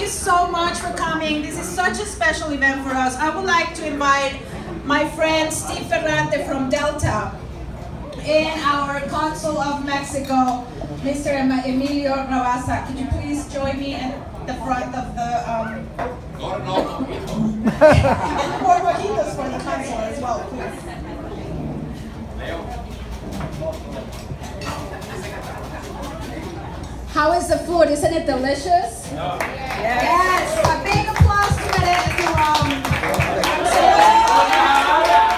you so much for coming. This is such a special event for us. I would like to invite my friend Steve Ferrante from Delta and our Consul of Mexico, Mr. Emilio Rabasa. Could you please join me at the front of the... and more mojitos for the Consul as well, please. How is the food? Isn't it delicious? No. Yes. A big applause to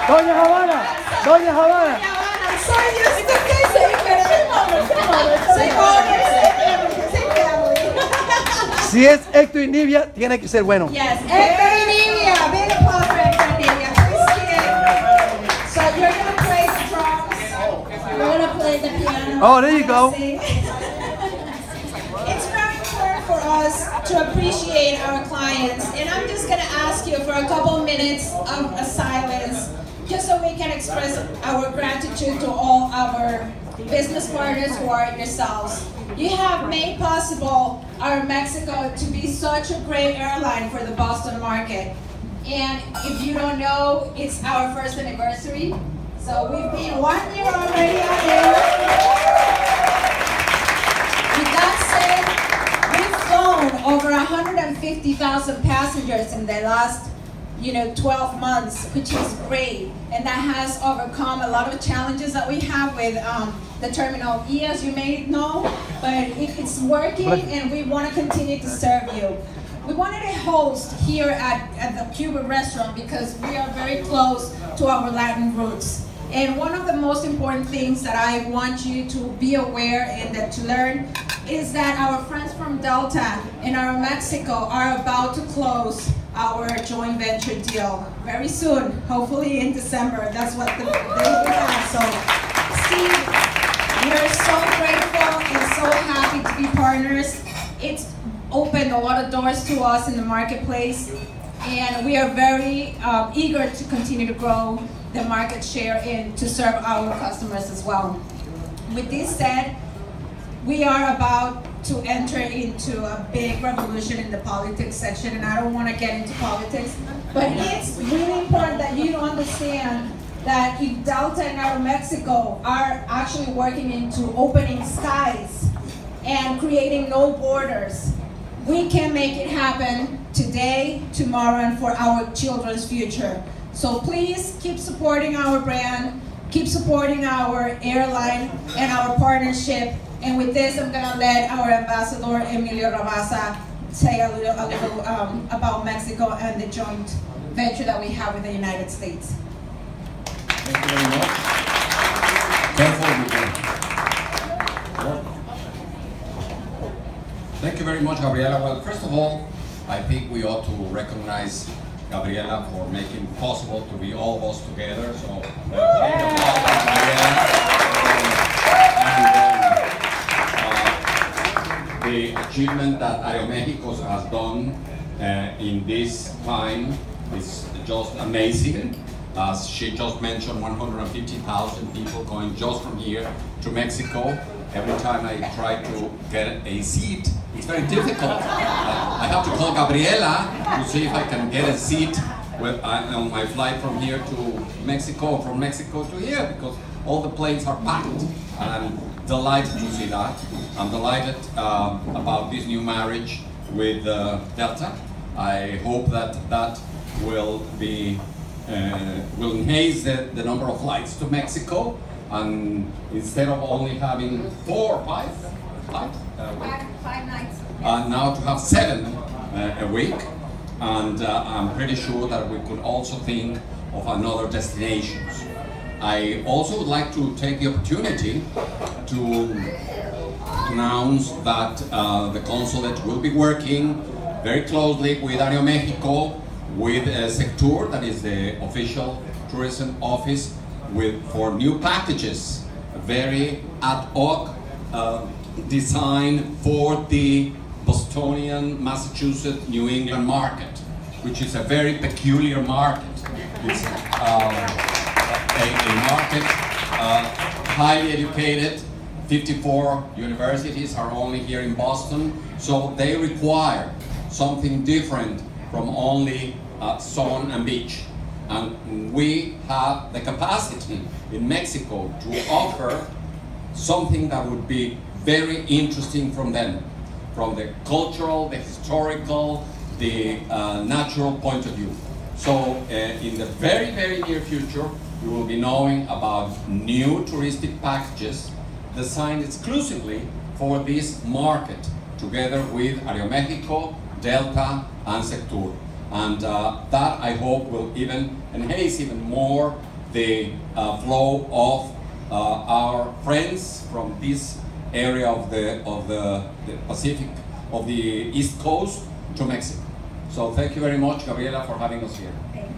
Doña Havana. Doña Havana. I'm so used to saying family. Si es Héctor y Nivia, tiene que ser bueno. Yes, Héctor y Nivia. Big applause for Héctor y Nivia. So you're going to play the drums. We're going to play the piano. Oh, there you go. It's very important for us to appreciate our clients, and I'm just going to ask you for a couple minutes of a silence, just so we can express our gratitude to all our business partners who are yourselves. You have made possible AeroMexico to be such a great airline for the Boston market. And if you don't know, it's our first anniversary. So we've been 1 year already on air. With that said, we've flown over 150,000 passengers in the last 12 months, which is great. And that has overcome a lot of challenges that we have with the Terminal E, as you may know. But it's working, and we want to continue to serve you. We wanted to host here at the Cuban restaurant because we are very close to our Latin roots. And one of the most important things that I want you to be aware and to learn is that our friends from Delta and AeroMexico are about to close our joint venture deal very soon, hopefully in December. That's what the date we have. So, Steve, we are so grateful and so happy to be partners. It's opened a lot of doors to us in the marketplace, and we are very eager to continue to grow the market share and to serve our customers as well. With this said, we are about to enter into a big revolution in the politics section, and I don't want to get into politics, but it's really important that you understand that if Delta and AeroMexico are actually working into opening skies and creating no borders, we can make it happen today, tomorrow, and for our children's future. So please keep supporting our brand, keep supporting our airline and our partnership. And with this, I'm gonna let our ambassador, Emilio Rabasa, say a little about Mexico and the joint venture that we have with the United States. Thank you very much. Thank you very much, Gabriela. Well, first of all, I think we ought to recognize Gabriela for making it possible to be all of us together. So, the achievement that AeroMexico has done in this time is just amazing. As she just mentioned, 150,000 people going just from here to Mexico. Every time I try to get a seat, it's very difficult. I have to call Gabriela to see if I can get a seat on my flight from here to Mexico, from Mexico to here, because all the planes are packed. And I'm delighted to see that. I'm delighted about this new marriage with Delta. I hope that will be will enhance the number of flights to Mexico, and instead of only having 4 or 5 nights. Now to have 7 a week, and I'm pretty sure that we could also think of another destinations. I also would like to take the opportunity to announce that the consulate will be working very closely with AeroMexico, with Sectur, that is the official tourism office, for new packages, very ad hoc design for the Bostonian, Massachusetts, New England market, which is a very peculiar market. It's a market highly educated. 54 universities are only here in Boston, so they require something different from only sun and beach. And we have the capacity in Mexico to offer something that would be very interesting from them, from the cultural, the historical, the natural point of view. So in the very, very near future, you will be knowing about new touristic packages designed exclusively for this market, together with AeroMexico, Delta, and Sectur. And that, I hope, will even enhance even more the flow of our friends from this area of the Pacific, of the East Coast to Mexico. So thank you very much, Gabriela, for having us here. Thank you.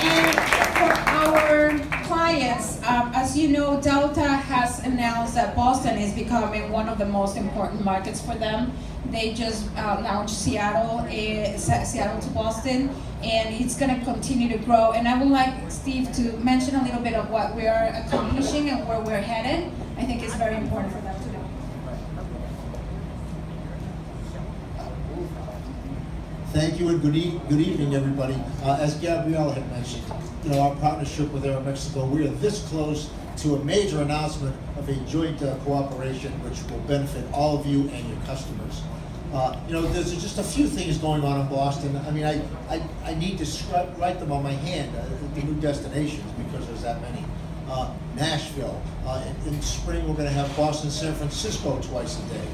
And for our clients, as you know, Delta has announced that Boston is becoming one of the most important markets for them. They just launched Seattle to Boston, and it's going to continue to grow. And I would like Steve to mention a little bit of what we are accomplishing and where we're headed. I think it's very important for them to know. Thank you and good evening, everybody. As Gabriel had mentioned, our partnership with AeroMexico, we are this close to a major announcement of a joint cooperation which will benefit all of you and your customers. There's just a few things going on in Boston. I mean, I need to write them on my hand, the new destinations, because there's that many. Nashville. In spring, we're going to have Boston, San Francisco twice a day.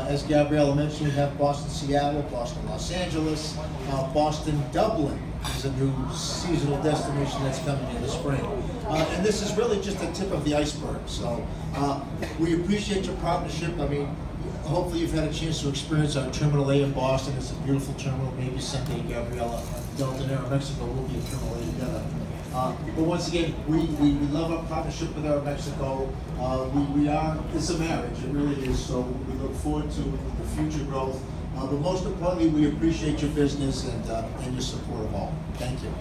As Gabrielle mentioned, we have Boston, Seattle, Boston, Los Angeles, Boston, Dublin is a new seasonal destination that's coming in the spring. And this is really just the tip of the iceberg. So we appreciate your partnership. I mean, hopefully you've had a chance to experience our Terminal A in Boston. It's a beautiful terminal. Maybe someday, Gabriella, Delta and AeroMexico will be a Terminal A together. But once again, we love our partnership with AeroMexico. It's a marriage, it really is. So we look forward to the future growth. But most importantly, we appreciate your business and your support of all. Thank you.